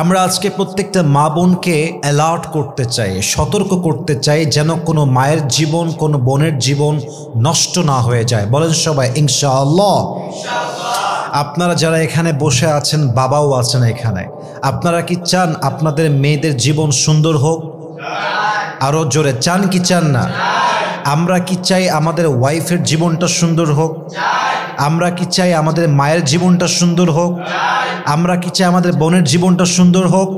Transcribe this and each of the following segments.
আমরা আজকে প্রত্যেকটা মা বোনকে অ্যালার্ট করতে চাই, সতর্ক করতে চাই যেন কোনো মায়ের জীবন, কোনো বোনের জীবন নষ্ট না হয়ে যায়। বলেন সবাই ইনশাআল্লাহ। আপনারা যারা এখানে বসে আছেন, বাবাও আছেন এখানে, আপনারা কি চান আপনাদের মেয়েদের জীবন সুন্দর হোক? আরো জোরে চান কি চান না? আমরা কি চাই আমাদের ওয়াইফের জীবনটা সুন্দর হোক? আমরা কি চাই আমাদের মায়ের জীবনটা সুন্দর হোক? আমরা কি চাই আমাদের বোনের জীবনটা সুন্দর হোক?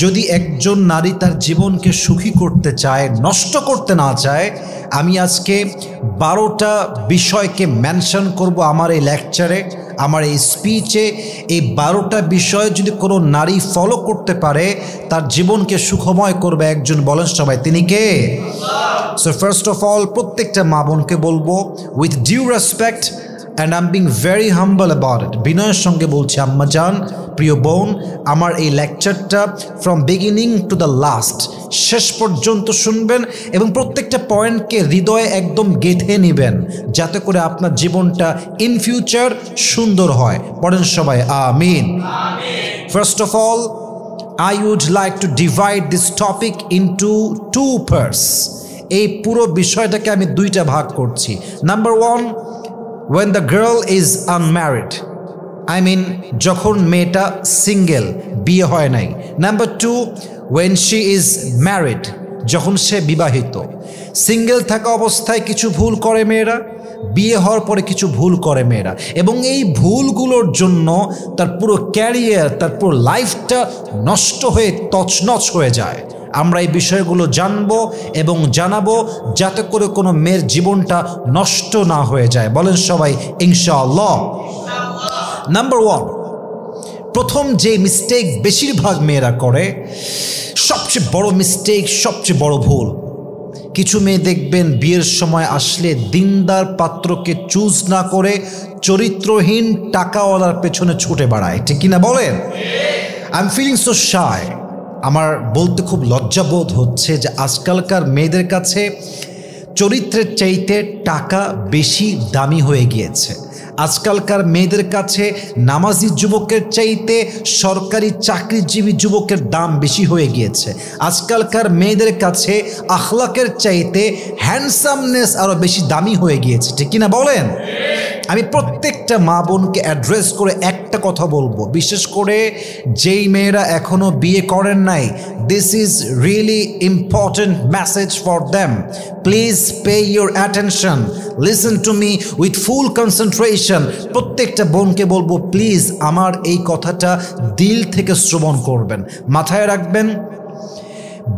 যদি একজন নারী তার জীবনকে সুখী করতে চায়, নষ্ট করতে না চায়, আমি আজকে 12টা বিষয়কে মেনশন করব আমার এই লেকচারে, আমার এই স্পিচে। এই 12টা বিষয় যদি কোনো নারী ফলো করতে পারে, তার জীবনকে সুখময় করবে একজন। বলেন সবাই, তিনি কে? সো ফার্স্ট অফ অল, প্রত্যেকটা মা বোনকে বলবো with due respect and I am being very humble about it, বিনয়ের সঙ্গে বলছি, আম্মা জান, প্রিয় বোন, আমার এই লেকচারটা from beginning to the last, শেষ পর্যন্ত শুনবেন এবং প্রত্যেকটা পয়েন্টকে হৃদয়ে একদম গেঁথে নেবেন, যাতে করে আপনার জীবনটা ইন ফিউচার সুন্দর হয়। পড়েন সবাই আমিন। First of all, I would like to divide this topic into two parts. এই পুরো বিষয়টাকে আমি দুইটা ভাগ করছি। Number one, when the girl is unmarried, I mean যখন মেয়েটা সিঙ্গেল, বিয়ে হয় নাই। Number two, when she is married, যখন সে বিবাহিত। সিঙ্গেল থাকা অবস্থায় কিছু ভুল করে মেয়েরা, বিয়ে হওয়ার পরে কিছু ভুল করে মেয়েরা, এবং এই ভুলগুলোর জন্য তার পুরো ক্যারিয়ার, তার পুরো লাইফটা নষ্ট হয়ে তছনছ হয়ে যায়। আমরা এই বিষয়গুলো জানবো এবং জানাবো, যাতে করে কোনো মেয়ের জীবনটা নষ্ট না হয়ে যায়। বলেন সবাই ইনশাআল্লাহ। নাম্বার ওয়ান, প্রথম যে মিস্টেক বেশিরভাগ মেয়েরা করে, সবচেয়ে বড় মিস্টেক, সবচেয়ে বড় ভুল, কিছু মেয়ে দেখবেন বিয়ের সময় আসলে দিনদার পাত্রকে চুজ না করে চরিত্রহীন টাকাওয়ালার পেছনে ছুটে বেড়ায়। ঠিক কিনা বলেন? I am feeling so shy. আমার বলতে খুব লজ্জাবোধ হচ্ছে যে আজকালকার মেয়েদের কাছে চরিত্রের চাইতে টাকা বেশি দামি হয়ে গিয়েছে। আজকালকার মেয়েদের কাছে নামাজি যুবকের চাইতে সরকারি চাকরিজীবী যুবকের দাম বেশি হয়ে গিয়েছে। আজকালকার মেয়েদের কাছে আখলাকের চাইতে হ্যান্ডসামনেস আরও বেশি দামি হয়ে গিয়েছে। ঠিক কিনা বলেন? আমি প্রত্যেকটা মা বোনকে অ্যাড্রেস করে একটা কথা বলবো, বিশেষ করে যেই মেয়েরা এখনও বিয়ে করেন নাই, this is really important message for them. Please pay your attention, listen to me with full concentration. প্রত্যেকটা বোনকে বলবো, প্লিজ আমার এই কথাটা দিল থেকে শ্রবণ করবেন, মাথায় রাখবেন।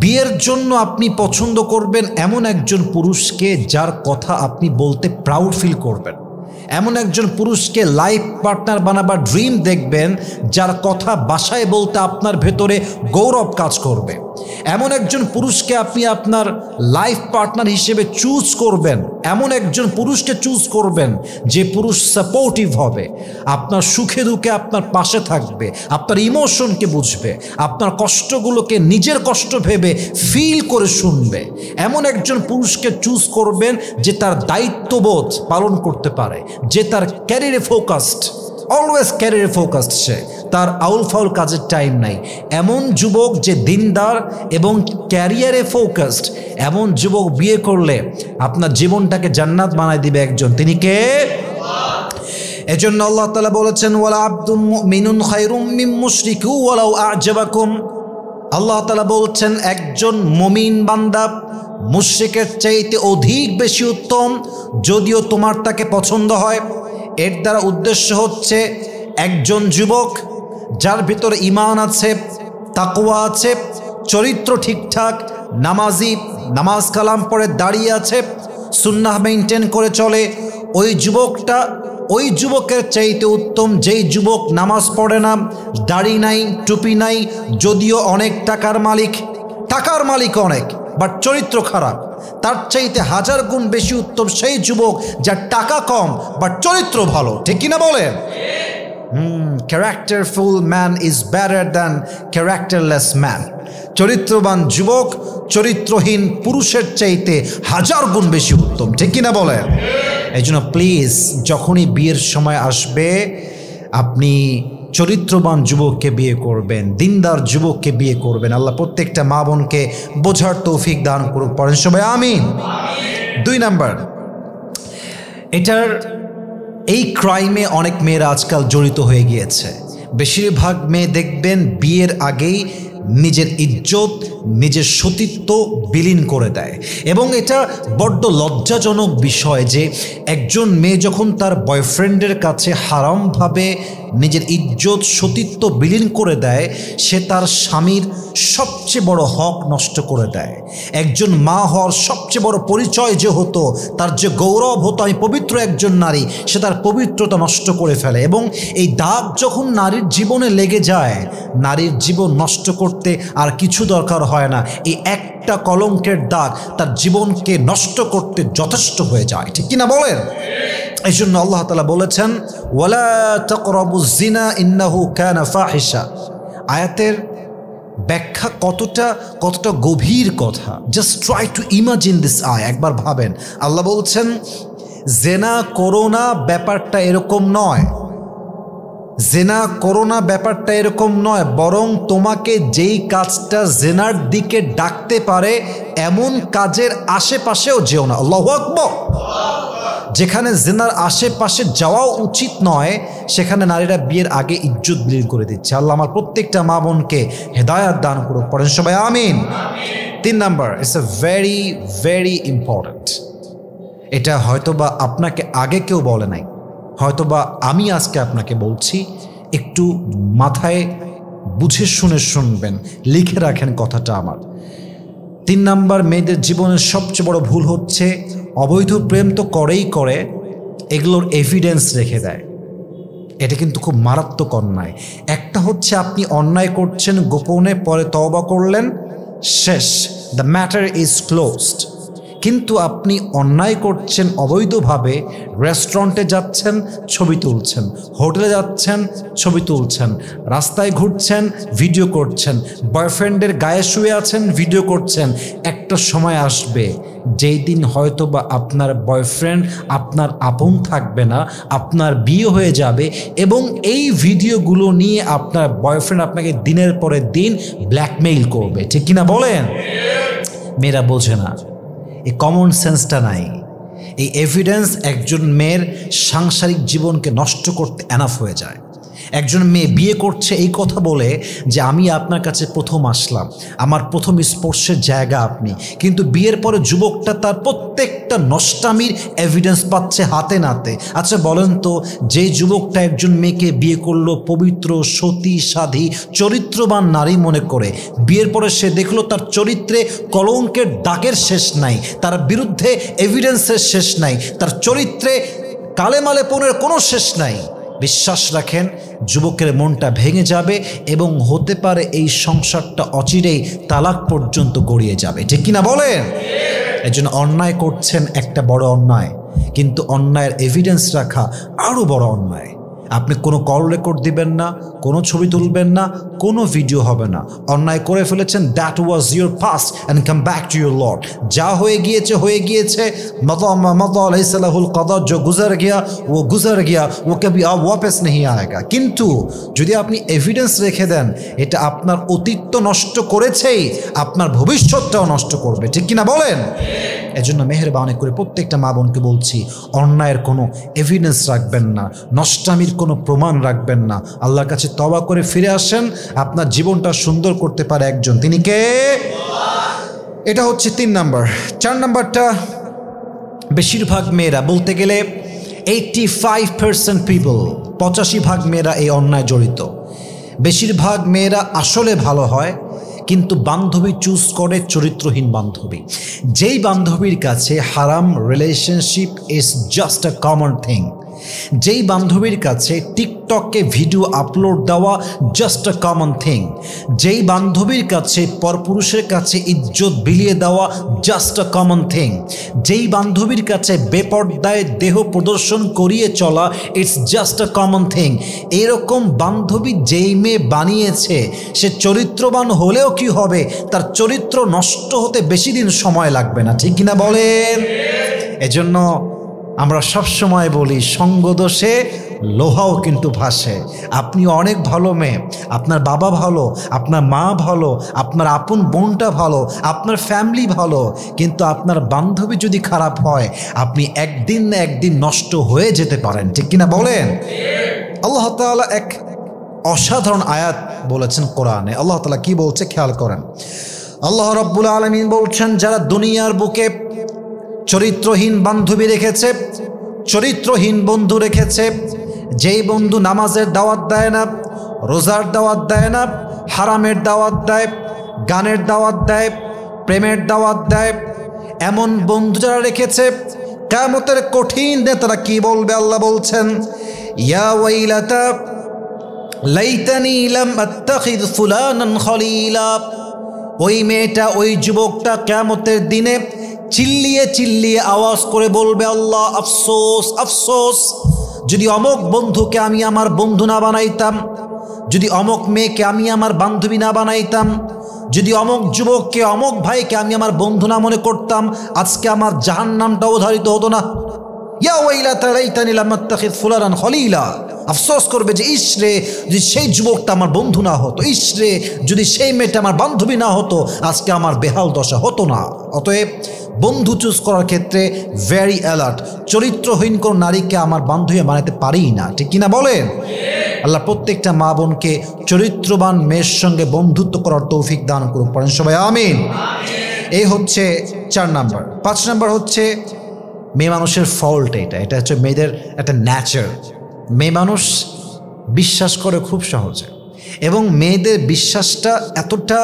বিয়ের জন্য আপনি পছন্দ করবেন এমন একজন পুরুষকে যার কথা আপনি বলতে প্রাউড ফিল করবেন, এমন একজন পুরুষকে লাইফ পার্টনার বানাবার ড্রিম দেখবেন, যার কথা বাসায় বলতে আপনার ভেতরে গৌরব কাজ করবে। এমন একজন পুরুষকে আপনি আপনার লাইফ পার্টনার হিসেবে চুজ করবেন, এমন একজন পুরুষকে চুজ করবেন যে পুরুষ সাপোর্টিভ হবে, আপনার সুখে দুঃখে আপনার পাশে থাকবে, আপনার ইমোশনকে বুঝবে, আপনার কষ্টগুলোকে নিজের কষ্ট ভেবে ফিল করে শুনবে। এমন একজন পুরুষকে চুজ করবেন যে তার দায়িত্ববোধ পালন করতে পারে, যে তার ক্যারিয়ারে ফোকাসড, অলওয়েজ ক্যারিয়ারে ফোকাসড, সে তার আউল ফাউল কাজের টাইম নাই। এমন যুবক যে দিনদার এবং ক্যারিয়ারে ফোকাসড, এমন যুবক বিয়ে করলে আপনার জীবনটাকে জান্নাত বানায় দিবে একজন। তিনি কে? এজন্য আল্লাহ তাআলা বলেছেন, ওয়ালা আবদুম মুমিনুন খায়রুম মিন মুশরিকি ওয়ালাউ আ'জাবাকুম। আল্লাহ তাআলা বলছেন, একজন মুমিন বান্দা মুশরিকের চাইতে অধিক বেশি উত্তম, যদিও তোমার তাকে পছন্দ হয়। এর দ্বারা উদ্দেশ্য হচ্ছে একজন যুবক যার ভিতরে ঈমান আছে, তাকওয়া আছে, চরিত্র ঠিকঠাক, নামাজি, নামাজ কালাম পড়ে দাঁড়িয়ে আছে, সুন্নাহ মেইনটেইন করে চলে, ওই যুবকটা ওই যুবকের চাইতে উত্তম যেই যুবক নামাজ পড়ে না, দাড়ি নাই, টুপি নাই, যদিও অনেক টাকার মালিক, টাকার মালিক অনেক, বাট চরিত্র খারাপ। তার চাইতে হাজার গুণ বেশি উত্তম সেই যুবক যার টাকা কম বাট চরিত্র ভালো। ঠিক কিনা বলেন? Characterful man is better than characterless man. চরিত্রবান যুবক চরিত্রহীন পুরুষের চাইতে হাজার গুণ বেশি উত্তম। ঠিক কিনা বলেন? এই জন্য প্লিজ, যখনই বিয়ের সময় আসবে, আপনি চরিত্রবান যুবককে বিয়ে করবেন, দিনদার যুবককে বিয়ে করবেন। আল্লাহ প্রত্যেকটা মা বোনকে বোঝার তৌফিক দান করুক, পড়েন সবাই আমিন। 2 নাম্বার, এই ক্রাইমে অনেক মেয়েরা আজকাল জড়িত হয়ে গিয়েছে। বেশিরভাগ মেয়ে দেখবেন বিয়ের আগেই নিজের ইজ্জত, নিজের সতীত্ব বিলীন করে দেয়। এবং এটা বড্ড লজ্জাজনক বিষয় যে একজন মেয়ে যখন তার বয়ফ্রেন্ডের কাছে হারামভাবে নিজের ইজ্জত, সতীত্ব বিলীন করে দেয়, সে তার স্বামীর সবচেয়ে বড় হক নষ্ট করে দেয়। একজন মা হওয়ার সবচেয়ে বড় পরিচয় যে হতো, তার যে গৌরব হতো আমি পবিত্র একজন নারী, সে তার পবিত্রতা নষ্ট করে ফেলে। এবং এই দাগ যখন নারীর জীবনে লেগে যায়, নারীর জীবন নষ্ট করতে আর কিছু দরকার হয় না। এই একটা কলঙ্কের দাগ তার জীবনকে নষ্ট করতে যথেষ্ট হয়ে যায়, ঠিক কিনা বলেন? এই জন্য আল্লাহ তাআলা বলেছেন, ওয়ালা তাকরাবুজ জিনা ইন্নাহু কানা ফাহিশা। আয়াতের ব্যাখ্যা কতটা গভীর কথা। Just try to imagine this আয়, একবার ভাবেন। আল্লাহ বলছেন জেনা করোনা ব্যাপারটা এরকম নয়, জেনা করোনা ব্যাপারটা এরকম নয়, বরং তোমাকে যেই কাজটা জেনার দিকে ডাকতে পারে এমন কাজের আশেপাশেও যেও না। আল্লাহু আকবার। যেখানে জেনার আশেপাশে যাওয়াও উচিত নয়, সেখানে নারীরা বিয়ের আগে ইজ্জত বিলীন করে দিচ্ছে। আল্লাহ আমার প্রত্যেকটা মা বোনকে হেদায়াত দান করুক, পড়েন সবাই আমিন। 3 number, it's a very very important. এটা হয়তোবা আপনাকে আগে কেউ বলে নাই, হয়তোবা আমি আজকে আপনাকে বলছি, একটু মাথায় বুঝে শুনে শুনবেন, লিখে রাখেন কথাটা আমার। 3 নাম্বার, মেয়েদের জীবনের সবচেয়ে বড় ভুল হচ্ছে অবৈধ প্রেম তো করেই করে, এগুলোর এভিডেন্স রেখে দেয়। এটা কিন্তু খুব মারাত্মক অন্যায়। একটা হচ্ছে আপনি অন্যায় করছেন গোপনে, পরে তওবা করলেন, শেষ, দ্য ম্যাটার ইজ ক্লোজড। কিন্তু আপনি অন্যায় করছেন অবৈধভাবে, রেস্টুরেন্টে যাচ্ছেন ছবি তুলছেন, হোটেলে যাচ্ছেন ছবি তুলছেন, রাস্তায় ঘুরছেন ভিডিও করছেন, বয়ফ্রেন্ডের গায়ে শুয়ে আছেন ভিডিও করছেন। একটা সময় আসবে যেই দিন হয়তোবা আপনার বয়ফ্রেন্ড আপনার আপন থাকবে না, আপনার বিয়ে হয়ে যাবে, এবং এই ভিডিওগুলো নিয়ে আপনার বয়ফ্রেন্ড আপনাকে দিনের পরে দিন ব্ল্যাকমেইল করবে, ঠিক কিনা বলেন? মেয়েরা বোঝে না, এই কমন সেন্সটা নাই। এই এভিডেন্স একজন মেয়ের সাংসারিক জীবনকে নষ্ট করতে এনাফ হয়ে যায়। একজন মেয়ে বিয়ে করছে এই কথা বলে যে আমি আপনার কাছে প্রথম আসলাম, আমার প্রথম স্পর্শের জায়গা আপনি, কিন্তু বিয়ের পরে যুবকটা তার প্রত্যেকটা নষ্টামির এভিডেন্স পাচ্ছে হাতে নাতে। আচ্ছা বলেন তো, যে যুবকটা একজন মেয়েকে বিয়ে করলো পবিত্র, সতী, সাধী, চরিত্রবান নারী মনে করে, বিয়ের পরে সে দেখলো তার চরিত্রে কলঙ্কের দাগের শেষ নাই, তার বিরুদ্ধে এভিডেন্সের শেষ নাই, তার চরিত্রে কালেমালেপনের কোনো শেষ নাই, বিশ্বাস রাখেন যুবকের মনটা ভেঙে যাবে এবং হতে পারে এই সংসারটা অচিরেই তালাক পর্যন্ত গড়িয়ে যাবে, ঠিক কিনা বলেন? এজন্য অন্যায় করছেন একটা বড় অন্যায়, কিন্তু অন্যায়ের এভিডেন্স রাখা আরও বড় অন্যায়। আপনি কোনো কল রেকর্ড দিবেন না, কোনো ছবি তুলবেন না, কোনো ভিডিও হবে না। অন্যায় করে ফেলেছেন, that was your past and come back to your lord. যা হয়ে গিয়েছে হয়ে গিয়েছে, মাদাহুল কদর, जो गुजर गया वो गुजर गया, वो कभी अब वापस नहीं आएगा। কিন্তু যদি আপনি এভিডেন্স রেখে দেন, এটা আপনার অতীত তো নষ্ট করেছেই, আপনার ভবিষ্যৎটাও নষ্ট করবে, ঠিক কিনা বলেন? এজন্য মেহেরবানি করে প্রত্যেকটা মা বোনকে বলছি, অন্যায়ের কোনো এভিডেন্স রাখবেন না, নষ্টামির কোনো প্রমাণ রাখবেন না। আল্লাহর কাছে তওবা করে ফিরে আসেন, আপনার জীবনটা সুন্দর করতে পারে একজন, তিনি কে? এটা হচ্ছে 3 নাম্বার। 4 নাম্বারটা, বেশিরভাগ মেয়েরা, বলতে গেলে 85% পিপল, 85% মেয়েরা এই অন্যায় জড়িত। বেশিরভাগ মেয়েরা আসলে ভালো হয়, কিন্তু বান্ধবী চুজ করে চরিত্রহীন বান্ধবী। যেই বান্ধবীর কাছে হারাম relationship is just a common thing, যেই বান্ধবীর কাছে টিকটকে ভিডিও আপলোড দেওয়া জাস্ট আ কমন থিং, যেই বান্ধবীর কাছে পরপুরুষের কাছে ইজ্জত বিলিয়ে দেওয়া জাস্ট আ কমন থিং, যেই বান্ধবীর কাছে বেপর্দায় দেহ প্রদর্শন করিয়ে চলা it's just a common thing. এরকম বান্ধবী যেই মেয়ে বানিয়েছে, সে চরিত্রবান হলেও কি হবে, তার চরিত্র নষ্ট হতে বেশি দিন সময় লাগবে না, ঠিক কিনা বলেন? এজন্য আমরা সব সময় বলি, সঙ্গদোষে লোহাও কিন্তু ভাসে। আপনি অনেক ভালো মেয়ে, আপনার বাবা ভালো, আপনার মা ভালো, আপনার আপন বোনটা ভালো, আপনার ফ্যামিলি ভালো, কিন্তু আপনার বান্ধবী যদি খারাপ হয় আপনি একদিন না একদিন নষ্ট হয়ে যেতে পারেন, ঠিক কিনা বলেন? আল্লাহ তাআলা এক অসাধারণ আয়াত বলেছেন কোরআনে। আল্লাহ তাআলা কি বলছে খেয়াল করেন। আল্লাহ রাব্বুল আলামিন বলছেন, যারা দুনিয়ার বুকে চরিত্রহীন বান্ধবী রেখেছে, চরিত্রহীন বন্ধু রেখেছে, যেই বন্ধু নামাজের দাওয়াত দেয় না, রোজার দাওয়াত দেয় না, হারামের দাওয়াত দেয়, গানের দাওয়াত দেয়, প্রেমের দাওয়াত দেয়, এমন বন্ধু যারা রেখেছে, কিয়ামতের কঠিন দিনে তারা কি বলবে? আল্লাহ বলছেন, ইয়া ওয়াইলাতা লাইতানি লাম আত্তাখিয ফুলানান খলিলা। ওই মেয়েটা, ওই যুবকটা কিয়ামতের দিনে চিল্লিয়ে চিল্লিয়ে আওয়াজ করে বলবে, আল্লাহ আফসোস আফসোস, যদি অমক বন্ধুকে আমি আমার বন্ধু না বানাইতাম, যদি অমক মেয়েকে আমি আমার বান্ধবী না বানাইতাম, যদি অমক যুবককে, অমক ভাইকে আমি আমার বন্ধু না মনে করতাম, আজকে আমার জাহান্নামটা অবধারিত হতো না। ইয়া ওয়াইলাতা লাইতানি লাম আত্তাখিয ফুলানান খলিলা। আফসোস করবে যে ইসরে, যদি সেই যুবকটা আমার বন্ধু না হতো, ইসরে যদি সেই মেয়েটা আমার বান্ধবী না হতো, আজকে আমার বেহাল দশা হতো না। অতএব বন্ধু চুজ করার ক্ষেত্রে ভেরি অ্যালার্ট। চরিত্রহীন কোন নারীকে আমার বান্ধবী বানাতে পারি না, ঠিক কিনা বলেন? আল্লাহ প্রত্যেকটা মা বোনকে চরিত্রবান মেয়ের সঙ্গে বন্ধুত্ব করার তৌফিক দান করুক, পড়েন সবাই আমিন। এই হচ্ছে 4 নাম্বার। 5 নাম্বার হচ্ছে মেয়ে মানুষের ফল্ট। এটা হচ্ছে মেয়েদের একটা ন্যাচার। মেয়ে মানুষ বিশ্বাস করে খুব সহজে, এবং মেয়েদের বিশ্বাসটা এতটা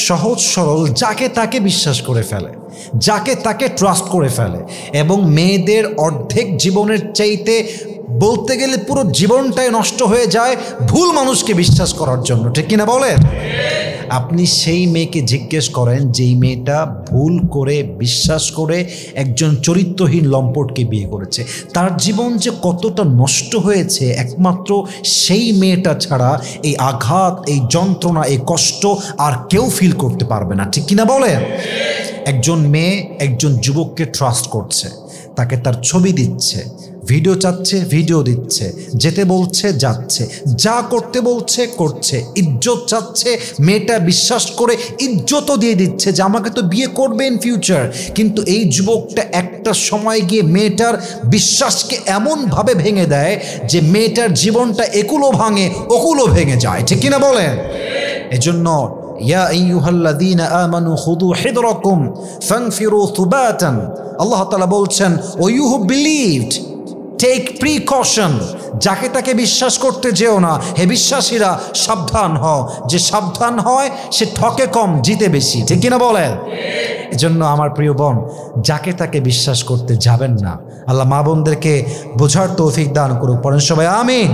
সহজ সরল, যাকে তাকে বিশ্বাস করে ফেলে, যাকে তাকে ট্রাস্ট করে ফেলে, এবং মেয়েদের অর্ধেক জীবনের চাইতে বলতে গেলে পুরো জীবনটাই নষ্ট হয়ে যায় ভুল মানুষকে বিশ্বাস করার জন্য, ঠিক কিনা বলেন? আপনি সেই মেয়েকে জিজ্ঞেস করেন যেই মেয়েটা ভুল করে বিশ্বাস করে একজন চরিত্রহীন লম্পটকে বিয়ে করেছে, তার জীবন যে কতটা নষ্ট হয়েছে একমাত্র সেই মেয়েটা ছাড়া এই আঘাত, এই যন্ত্রণা, এই কষ্ট আর কেউ ফিল করতে পারবে না, ঠিক কিনা বলেন? একজন মেয়ে একজন যুবককে ট্রাস্ট করছে, তাকে তার ছবি দিচ্ছে, ভিডিও চাচ্ছে ভিডিও দিচ্ছে, যেতে বলছে যাচ্ছে, যা করতে বলছে করছে, ইজ্জত চাচ্ছে, মেয়েটা বিশ্বাস করে ইজ্জতও দিয়ে দিচ্ছে যে আমাকে তো বিয়ে করবে ইন ফিউচার। কিন্তু এই যুবকটা একটা সময় গিয়ে মেয়েটার বিশ্বাসকে এমনভাবে ভেঙে দেয় যে মেয়েটার জীবনটা একুলো ভাঙে ওকুলো ভেঙে যায়, ঠিক কিনা বলেন? এজন্য ইয়া আইয়ুহাল্লাযীনা আমানু খুযু হিদরাকুম ফানফিরু সুবাতান। আল্লাহ তাআলা বলছেন, O you who believed take precaution. যাকে তাকে বিশ্বাস করতে যেও না, হে বিশ্বাসীরা সাবধান হও। যে সাবধান হয় সে ঠকে কম জিতে বেশি, ঠিক কিনা বলেন? এজন্য আমার প্রিয় বোন, যাকে তাকে বিশ্বাস করতে যাবেন না। আল্লাহ মা বোনদেরকে বোঝার তৌফিক দান করুক, পড়েন সবাই আমিন।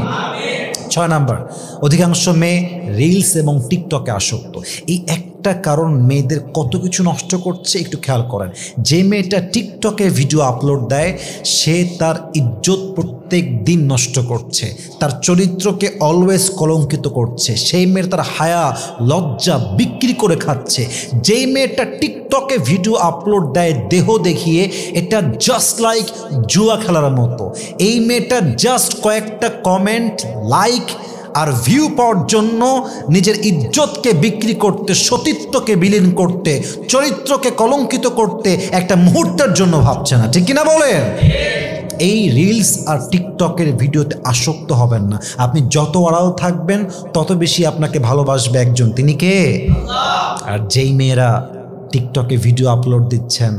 6 নাম্বার, অধিকাংশ মেয়ে রিলস এবং টিকটকে আসক্ত। এই একটা কারণ মেয়েদের কত কিছু নষ্ট করছে একটু খেয়াল করেন। যে মেয়েটা টিকটকে ভিডিও আপলোড দেয় সে তার ইজ্জত প্রত্যেক দিন নষ্ট করছে, তার চরিত্রকে অলওয়েজ কলঙ্কিত করছে। সেই মেয়ের তার হায়া লজ্জা বিক্রি করে খাচ্ছে। যেই মেয়েটা টিকটকে ভিডিও আপলোড দেয় দেহ দেখিয়ে, এটা জাস্ট লাইক জুয়া খেলার মতো। এই মেয়েটা জাস্ট কয়েকটা কমেন্ট, লাইক আর ভিউ পাওয়ার জন্য নিজের ইজ্জতকে বিক্রি করতে, সতীত্বকে বিলীন করতে, চরিত্রকে কলঙ্কিত করতে একটা মুহূর্তের জন্য ভাবছে না, ঠিক কিনা বলেন? এই রিলস আর টিকটকের ভিডিওতে আসক্ত হবেন না। আপনি যত আড়াল থাকবেন তত বেশি আপনাকে ভালোবাসবে একজন, তিনি কে? আর যেই মেয়েরা টিকটকে ভিডিও আপলোড দিচ্ছেন,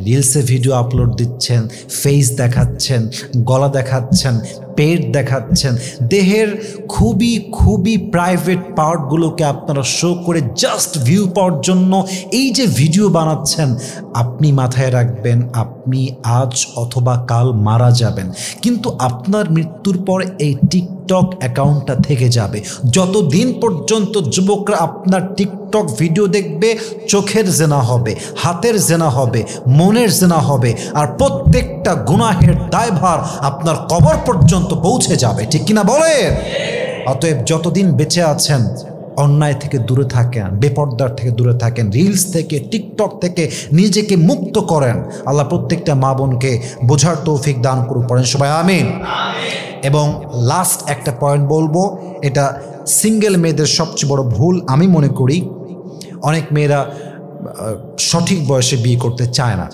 রিলসে ভিডিও আপলোড দিচ্ছেন, ফেস দেখাচ্ছেন, গলা দেখাচ্ছেন, পেট দেখাচ্ছেন, দেহের খুবই খুবই প্রাইভেট পার্টগুলোকে আপনারা শো করে জাস্ট ভিউ পাওয়ার জন্য এই যে ভিডিও বানাচ্ছেন, আপনি মাথায় রাখবেন আপনি আজ অথবা কাল মারা যাবেন, কিন্তু আপনার মৃত্যুর পর এই টিকটক অ্যাকাউন্টটা থেকে যাবে। যতদিন পর্যন্ত যুবকরা আপনার টিকটক ভিডিও দেখবে, চোখের জেনা হবে, হাতের জেনা হবে, মনের জেনা হবে, আর প্রত্যেকটা গুনাহের দায়ভার আপনার কবর পর্যন্ত পৌঁছে যাবে, ঠিক কিনা বলেন? অতএব যতদিন বেঁচে আছেন অন্যায় থেকে দূরে থাকেন, বেপর্দার থেকে দূরে থাকেন, রিলস থেকে, টিকটক থেকে নিজেকে মুক্ত করেন। আল্লাহ প্রত্যেকটা মা বোনকে বোঝার তৌফিক দান করুক, পড়েন সবাই আমিন। এবং লাস্ট একটা পয়েন্ট বলবো, এটা সিঙ্গেল মেয়েদের সবচেয়ে বড় ভুল আমি মনে করি। অনেক মেয়েরা সঠিক বয়সে বিয়ে করতে চায় না।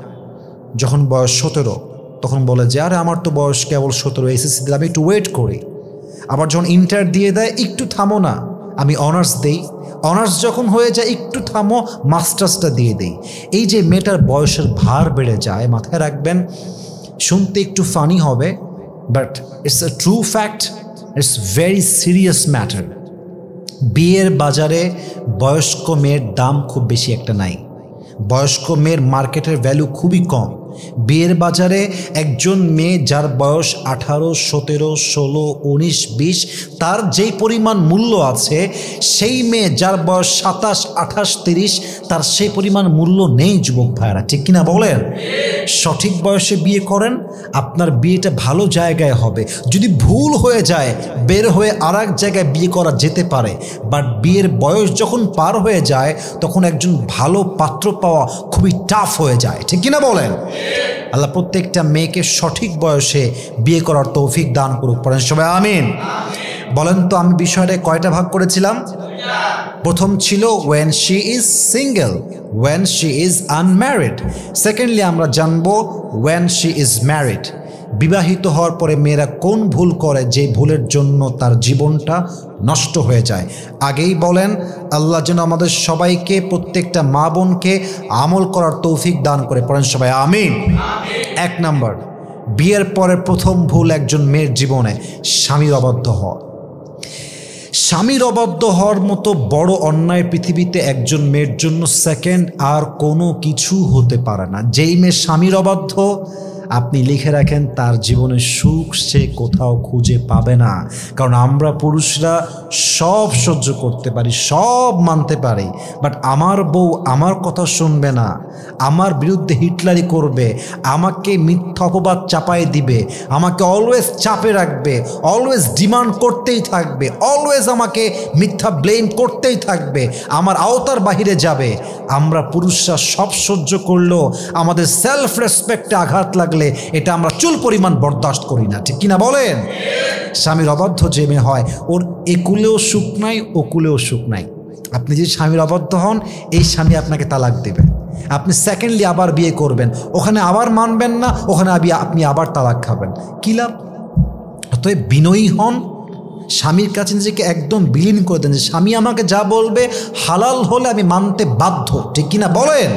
যখন বয়স 17 তখন বলে যে আরে আমার তো বয়স কেবল 17, এসএসসি দিলে আমি একটু ওয়েট করি। আবার যখন ইন্টার দিয়ে দেয়, একটু থামো না, আমি অনার্স দেই, অনার্স যখন হয়ে যায় একটু থামো, মাস্টার্সটা দিয়ে দেই। এই যে মেয়েটার বয়সের ভার বেড়ে যায়, মাথায় রাখবেন, শুনতে একটু ফানি হবে, but it's a true fact, it's very serious matter. বিয়ের বাজারে বয়স্ক মেয়ের দাম খুব বেশি একটা নাই। বয়স্ক মেয়ের মার্কেটের ভ্যালু খুবই কম। বিয়ের বাজারে একজন মেয়ে যার বয়স 18, 17, 16, 19, 20, তার যেই পরিমাণ মূল্য আছে, সেই মেয়ে যার বয়স 27, 28, 30, তার সেই পরিমাণ মূল্য নেই। যুবক ভাইরা, ঠিক কিনা বলেন? সঠিক বয়সে বিয়ে করেন, আপনার বিয়েটা ভালো জায়গায় হবে। যদি ভুল হয়ে যায়, বের হয়ে আর এক জায়গায় বিয়ে করা যেতে পারে, বাট বিয়ের বয়স যখন পার হয়ে যায়, তখন একজন ভালো পাত্র পাওয়া খুবই টাফ হয়ে যায়, ঠিক কিনা বলেন? আল্লাহ প্রত্যেকটা মেয়েকে সঠিক বয়সে বিয়ে করার তৌফিক দান করুক, পড়েন সবাই আমিন। বলেন তো, আমি বিষয়টা কয়টা ভাগ করেছিলাম? প্রথম ছিল when she is single, when she is unmarried. Secondly আমরা জানবো when she is married. বিবাহিত হওয়ার পরে মেয়েরা কোন ভুল করে, যে ভুলের জন্য তার জীবনটা নষ্ট হয়ে যায়। আগেই বলেন, আল্লাহ যেন আমাদের সবাইকে, প্রত্যেকটা মা বোনকে আমল করার তৌফিক দান করে, পড়েন সবাই আমিন। 1 নাম্বার, বিয়ের পরে প্রথম ভুল একজন মেয়ের জীবনে স্বামীর অবাধ্য হওয়া। স্বামীর অবাধ্য হওয়ার মতো বড় অন্যায় পৃথিবীতে একজন মেয়ের জন্য সেকেন্ড আর কোনো কিছু হতে পারে না। যেই মেয়ে স্বামীর অবাধ্য, আপনি লিখে রাখেন, তার জীবনের সুখ সে কোথাও খুঁজে পাবে না। কারণ আমরা পুরুষরা সব সহ্য করতে পারি, সব মানতে পারি, বাট আমার বউ আমার কথা শুনবে না, আমার বিরুদ্ধে হিটলারি করবে, আমাকে মিথ্যা অপবাদ চাপাই দিবে, আমাকে অলওয়েজ চাপে রাখবে, অলওয়েজ ডিমান্ড করতেই থাকবে, অলওয়েজ আমাকে মিথ্যা ব্লেম করতেই থাকবে, আমার আওতার বাহিরে যাবে। আমরা পুরুষরা সব সহ্য করলেও আমাদের সেলফ রেসপেক্টে আঘাত লাগলে এটা আমরা চুল পরিমাণ বরদাস্ত করি না, ঠিক কিনা বলেন? স্বামীর অবাধ্য যে মেয়ে হয়, ওর এ কুলেও সুখ নাই, ও কুলেও সুখ নাই। আপনি যদি স্বামীর অবাধ্য হন, এই স্বামী আপনাকে তালাক দেবে। আপনি সেকেন্ডলি আবার বিয়ে করবেন, ওখানে আবার মানবেন না, ওখানে আপনি আবার তালাক খাবেন, কি লাভ? অতএব বিনয়ী হন, স্বামীর কাছে নিজেকে একদম বিলীন করে দেন যে স্বামী আমাকে যা বলবে হালাল হলে আমি মানতে বাধ্য, ঠিক কিনা বলেন?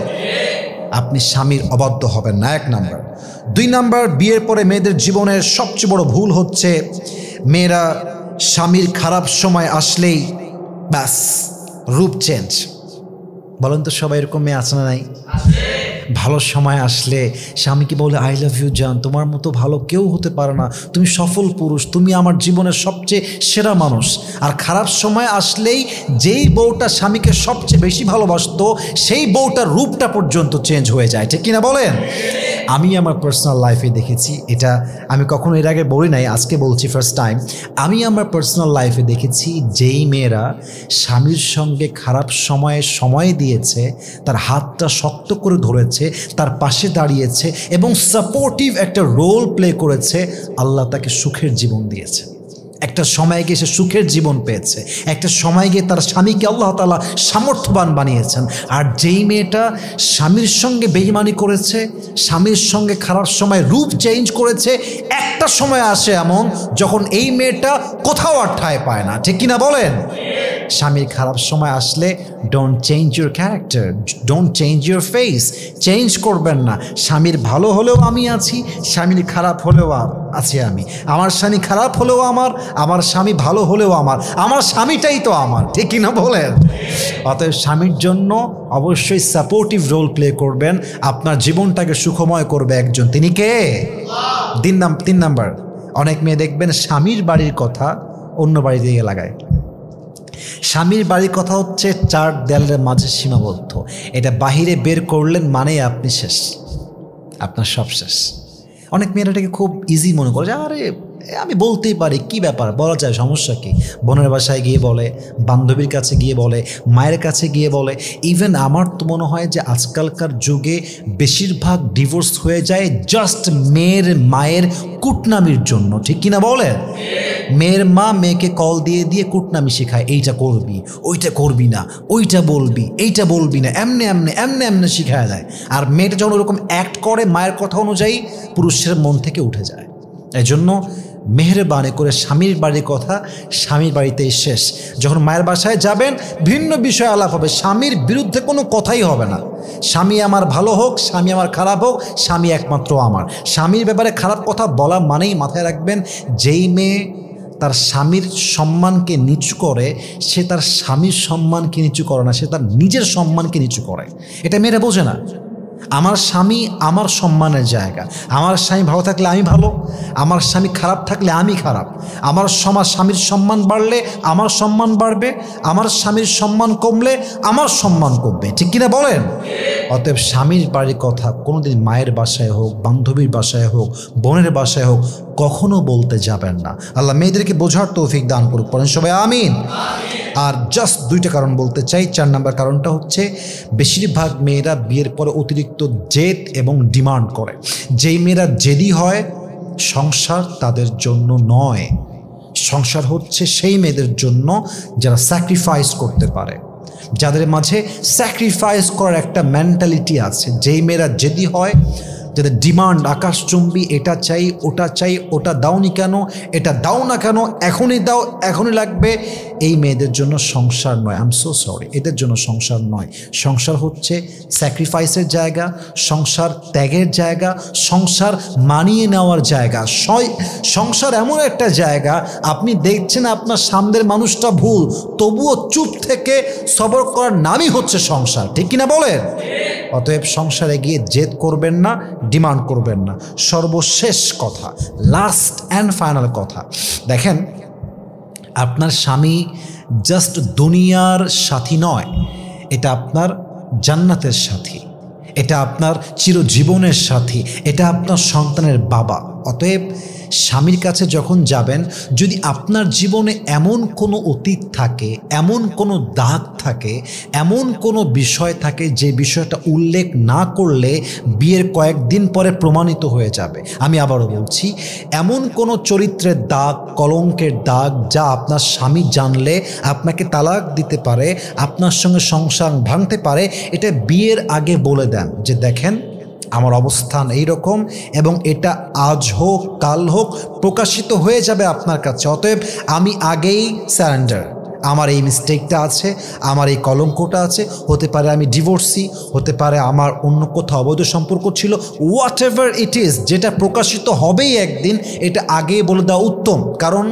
আপনি স্বামীর অবাধ্য হবেন না, 1 নাম্বার। 2 নাম্বার, বিয়ের পরে মেয়েদের জীবনের সবচেয়ে বড় ভুল হচ্ছে, মেয়েরা স্বামীর খারাপ সময় আসলেই ব্যাস রূপ চেঞ্জ। বলেন তো, সবাই এরকম মেয়ে আছে না নাই? ভালো সময় আসলে স্বামীকে বলে আই লাভ ইউ জান, তোমার মতো ভালো কেউ হতে পারে না, তুমি সফল পুরুষ, তুমি আমার জীবনের সবচেয়ে সেরা মানুষ। আর খারাপ সময় আসলেই যেই বউটা স্বামীকে সবচেয়ে বেশি ভালোবাসতো, সেই বউটার রূপটা পর্যন্ত চেঞ্জ হয়ে যায়, ঠিক কিনা বলেন? আমি আমার পার্সোনাল লাইফে দেখেছি, এটা আমি কখনো এর আগে বলি নাই, আজকে বলছি ফার্স্ট টাইম। আমি আমার পার্সোনাল লাইফে দেখেছি, যেই মেয়েরা স্বামীর সঙ্গে খারাপ সময় দিয়েছে, তার হাতটা শক্ত করে ধরেছে, তার পাশে দাঁড়িয়েছে এবং সাপোর্টিভ একটা রোল প্লে করেছে, আল্লাহ তাকে সুখের জীবন দিয়েছে। একটা সময় গিয়ে সে সুখের জীবন পেয়েছে, একটা সময় গিয়ে তার স্বামীকে আল্লাহ তাআলা সামর্থ্যবান বানিয়েছেন। আর যেই মেয়েটা স্বামীর সঙ্গে বেঈমানি করেছে, স্বামীর সঙ্গে খারাপ সময় রূপ চেঞ্জ করেছে, একটা সময় আসে এমন যখন এই মেয়েটা কোথাও আর ঠাঁই পায় না, ঠিক কিনা বলেন? স্বামীর খারাপ সময় আসলে don't change your character, don't change your face, change করবেন না। স্বামীর ভালো হলেও আমি আছি, স্বামীর খারাপ হলেও আছি আমি, আমার স্বামী খারাপ হলেও আমার স্বামী ভালো হলেও আমার স্বামীটাই তো আমার, ঠিক কিনা বলেন? অতএব স্বামীর জন্য অবশ্যই সাপোর্টিভ রোল প্লে করবেন, আপনার জীবনটাকে সুখময় করবে একজন, তিনি কে? 3 নাম্বার, অনেক মেয়ে দেখবেন স্বামীর বাড়ির কথা অন্য বাড়ি দিয়ে লাগায়। স্বামীর বাড়ির কথা হচ্ছে 4 দেয়ালের মাঝে সীমাবদ্ধ, এটা বাহিরে বের করলেন মানে আপনি শেষ, আপনার সব শেষ। অনেক মেয়েরা এটাকে খুব ইজি মনে করে যে আরে আমি বলতেই পারি, কি ব্যাপার, বলা যায়, সমস্যা কি? বোনের বাসায় গিয়ে বলে, বান্ধবীর কাছে গিয়ে বলে, মায়ের কাছে গিয়ে বলে। ইভেন আমার তো মনে হয় যে আজকালকার যুগে বেশিরভাগ ডিভোর্স হয়ে যায় জাস্ট মেয়ের মায়ের কুটনামির জন্য, ঠিক কিনা বলেন? মেয়ের মা মেয়েকে কল দিয়ে দিয়ে কুটনামি শেখায়, এইটা করবি, ওইটা করবি না, ওইটা বলবি, এইটা বলবি না, এমনে এমনে এমনে এমনে শিখায় দেয়। আর মেয়েটা যখন ওরকম অ্যাক্ট করে মায়ের কথা অনুযায়ী, পুরুষের মন থেকে উঠে যায়। এই জন্য মেহেরবানি করে স্বামীর বাড়ির কথা স্বামীর বাড়িতেই শেষ। যখন মায়ের বাসায় যাবেন ভিন্ন বিষয় আলাপ হবে, স্বামীর বিরুদ্ধে কোনো কথাই হবে না। স্বামী আমার ভালো হোক, স্বামী আমার খারাপ হোক, স্বামী একমাত্র আমার। স্বামীর ব্যাপারে খারাপ কথা বলা মানেই মাথায় রাখবেন, যেই মেয়ে তার স্বামীর সম্মানকে নিচু করে, সে তার স্বামীর সম্মানকে নিচু করে না, সে তার নিজের সম্মানকে নিচু করে। এটা মেয়েরা বোঝে না। আমার স্বামী আমার সম্মানের জায়গা। আমার স্বামী ভালো থাকলে আমি ভালো, আমার স্বামী খারাপ থাকলে আমি খারাপ। আমার স্বামীর সম্মান বাড়লে আমার সম্মান বাড়বে, আমার স্বামীর সম্মান কমলে আমার সম্মান কমবে, ঠিক কিনা বলেন? অতএব স্বামীর বাড়ির কথা কোনোদিন মায়ের বাসায় হোক, বান্ধবীর বাসায় হোক, বোনের বাসায় হোক, কখনো বলতে যাবেন না। আল্লাহ মেয়েদেরকে বোঝার তৌফিক দান করুক, পড়েন সবাই আমিন। আর জাস্ট দুইটা কারণ বলতে চাই। 4 নম্বর কারণটা হচ্ছে, বেশিরভাগ মেয়েরা বিয়ের পরে অতিরিক্ত জেদ এবং ডিমান্ড করে। যেই মেয়েরা জেদি হয়, সংসার তাদের জন্য নয়। সংসার হচ্ছে সেই মেয়েদের জন্য যারা স্যাক্রিফাইস করতে পারে, যাদের মাঝে স্যাক্রিফাইস করার একটা মেন্টালিটি আছে। যেই মেয়েরা জেদি হয়, যাদের ডিমান্ড আকাশচুম্বী, এটা চাই, ওটা চাই, ওটা দাওনি কেন, এটা দাও না কেন, এখনই দাও, এখনই লাগবে, এই মেয়েদের জন্য সংসার নয়। আই এম সো সরি, এদের জন্য সংসার নয়। সংসার হচ্ছে স্যাক্রিফাইসের জায়গা, সংসার ত্যাগের জায়গা, সংসার মানিয়ে নেওয়ার জায়গা। সংসার এমন একটা জায়গা, আপনি দেখছেন আপনার সামনের মানুষটা ভুল, তবুও চুপ থেকে সবর করার নামই হচ্ছে সংসার, ঠিক কিনা বলেন? অতএব সংসারে গিয়ে জেদ করবেন না, ডিমান্ড করবেন না। সর্বশেষ কথা, লাস্ট অ্যান্ড ফাইনাল কথা, দেখেন, আপনার স্বামী জাস্ট দুনিয়ার সাথী নয়, এটা আপনার জান্নাতের সাথী, এটা আপনার চিরজীবনের সাথী, এটা আপনার সন্তানের বাবা। অতএব স্বামীর কাছে যখন যাবেন, যদি আপনার জীবনে এমন কোনো অতীত থাকে, এমন কোনো দাগ থাকে, এমন কোনো বিষয় থাকে যে বিষয়টা উল্লেখ না করলে বিয়ের কয়েকদিন পরে প্রমাণিত হয়ে যাবে, আমি আবারও বলছি, এমন কোনো চরিত্রের দাগ, কলঙ্কের দাগ, যা আপনার স্বামী জানলে আপনাকে তালাক দিতে পারে, আপনার সঙ্গে সংসার ভাঙতে পারে, এটা বিয়ের আগে বলে দেন যে দেখেন আমার অবস্থান এই রকম, এবং এটা আজ হোক কাল হোক প্রকাশিত হয়ে যাবে আপনার কাছে। অতএব আমি আগেই স্যারেন্ডার, আমার এই মিস্টেকটা আছে, আমার এই কলঙ্কটা আছে, হতে পারে আমি ডিভোর্সি, হতে পারে আমার অন্য কোথাও অবৈধ সম্পর্ক ছিল, হোয়াট এভার ইট ইজ, যেটা প্রকাশিত হবেই একদিন, এটা আগেই বলে দেওয়া উত্তম। কারণ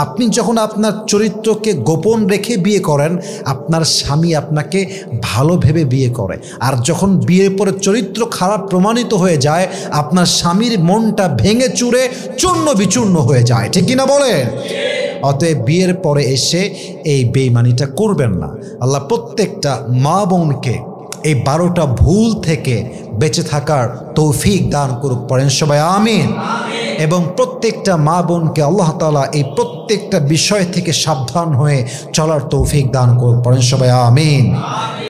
আপনি যখন আপনার চরিত্রকে গোপন রেখে বিয়ে করেন, আপনার স্বামী আপনাকে ভালো ভেবে বিয়ে করে, আর যখন বিয়ের পরে চরিত্র খারাপ প্রমাণিত হয়ে যায়, আপনার স্বামীর মনটা ভেঙে চুরে চূর্ণ বিচূর্ণ হয়ে যায়, ঠিক কিনা বলেন? অতএব বিয়ের পরে এসে এই বেঈমানিটা করবেন না। আল্লাহ প্রত্যেকটা মা বোনকে এই 12টা ভুল থেকে বেঁচে থাকার তৌফিক দান করুক, পড়েন সবাই আমিন। এবং প্রত্যেকটা মা বোনকে আল্লাহ তাআলা এই প্রত্যেকটা বিষয় থেকে সাবধান হয়ে চলার তৌফিক দান করুক, পড়েন সবাই আমিন।